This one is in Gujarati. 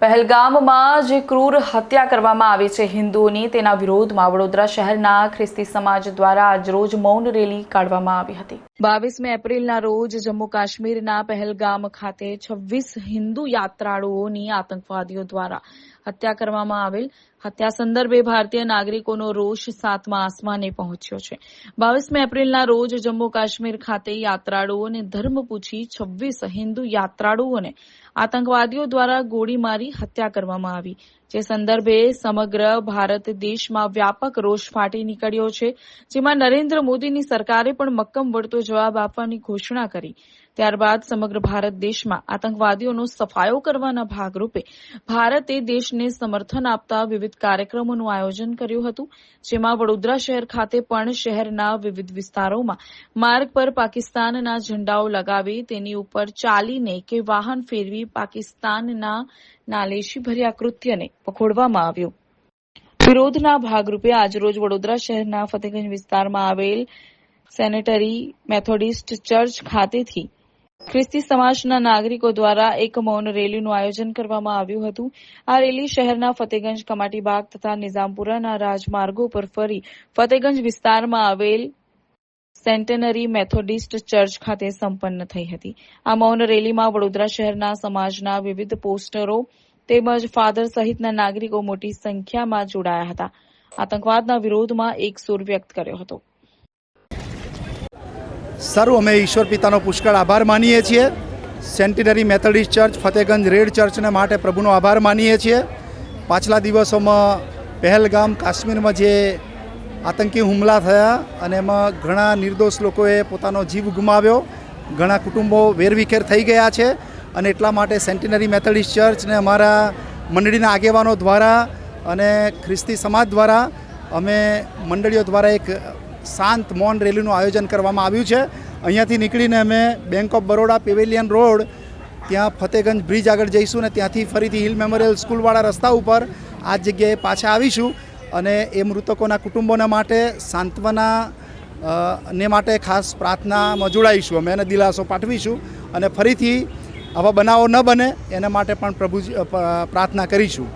પહેલગામમાં જે ક્રૂર હત્યા કરવામાં આવી છે હિન્દુઓની, તેના વિરોધમાં વડોદરા શહેરના ખ્રિસ્તી સમાજ દ્વારા આજરોજ મૌન રેલી કાઢવામાં આવી હતી। 22 એપ્રિલના રોજ જમ્મુ કાશ્મીરના પહેલગામ ખાતે 26 હિન્દુ યાત્રાળુઓની આતંકવાદીઓ દ્વારા હત્યા કરવામાં આવેલ હત્યા સંદર્ભે ભારતીય નાગરિકોનો રોષ 7મા આસમાને પહોંચ્યો છે। 22 એપ્રિલના રોજ જમ્મુ કાશ્મીર ખાતે યાત્રાળુઓને ધર્મ પૂછી 26 હિન્દુ યાત્રાળુઓને આતંકવાદીઓ દ્વારા ગોળી મારી હત્યા કરવામાં આવી, જે સંદર્ભે સમગ્ર ભારત દેશમાં વ્યાપક રોષ ફાટી નીકળ્યો છે, જેમાં નરેન્દ્ર મોદીની સરકારે પણ મક્કમ વળતો જવાબ આપવાની ઘોષણા કરી। ત્યારબાદ સમગ્ર ભારત દેશમાં આતંકવાદીઓનો સફાયો કરવાના ભાગરૂપે ભારતે દેશને સમર્થન આપતા વિવિધ કાર્યક્રમોનું આયોજન કર્યું હતું, જેમાં વડોદરા શહેર ખાતે પણ શહેરના વિવિધ વિસ્તારોમાં માર્ગ પર પાકિસ્તાનના ઝંડાઓ લગાવી તેની ઉપર ચાલીને કે વાહન ફેરવી પાકિસ્તાનના નાલેશીભર્યા કૃત્યને વખોડવામાં આવ્યું। વિરોધના ભાગરૂપે આજરોજ વડોદરા શહેરના ફતેગંજ વિસ્તારમાં આવેલ સેનેટરી મેથોડિસ્ટ ચર્ચ ખાતેથી ખ્રિસ્તી સમાજના નાગરિકો દ્વારા એક મૌન રેલીનું આયોજન કરવામાં આવ્યું હતું। આ રેલી શહેરના ફતેગંજ, કમાટીબાગ તથા નિઝામપુરાના રાજમાર્ગો પર ફરી ફતેગંજ વિસ્તારમાં આવેલ સેન્ટેનરી મેથોડિસ્ટ ચર્ચ ખાતે સંપન્ન થઈ હતી। આ મૌન રેલીમાં વડોદરા શહેરના સમાજના વિવિધ પોસ્ટરો તેમજ ફાધર સહિતના નાગરિકો મોટી સંખ્યામાં જોડાયા હતા। આતંકવાદના વિરોધમાં એક સૂર વ્યક્ત કર્યો હતો। સર્વ અમે ઈશ્વર પિતાનો પુષ્કળ આભાર માનીએ છીએ। સેન્ટિનરી મેથોડિસ્ટ ચર્ચ ફતેગંજ રેડ ચર્ચને માટે પ્રભુનો આભાર માનીએ છીએ। પાછલા દિવસોમાં પહેલગામ કાશ્મીરમાં જે આતંકી હુમલા થયા અને એમાં ઘણા નિર્દોષ લોકોએ પોતાનો જીવ ગુમાવ્યો, ઘણા કુટુંબો વેરવિખેર થઈ ગયા છે અને એટલા માટે સેન્ટિનરી મેથોડિસ્ટ ચર્ચને અમારા મંડળીના આગેવાનો દ્વારા અને ખ્રિસ્તી સમાજ દ્વારા અમે મંડળીઓ દ્વારા એક શાંત મૌન રેલીનું આયોજન કરવામાં આવ્યું છે। અહીંયાથી નીકળીને અમે bank of Baroda pavilion road ત્યાં ફતેગંજ બ્રિજ આગળ જઈશું ને ત્યાંથી ફરીથી હિલ મેમોરિયલ સ્કૂલવાળા રસ્તા ઉપર આ જગ્યાએ પાછા આવીશું અને એ મૃતકોના કુટુંબોના માટે સાંત્વના ને માટે ખાસ પ્રાર્થનામાં જોડાઈશું અમે, એને દિલાસો પાઠવીશું અને ફરીથી આવા બનાવો ન બને એના માટે પણ પ્રભુ પ્રાર્થના કરીશું।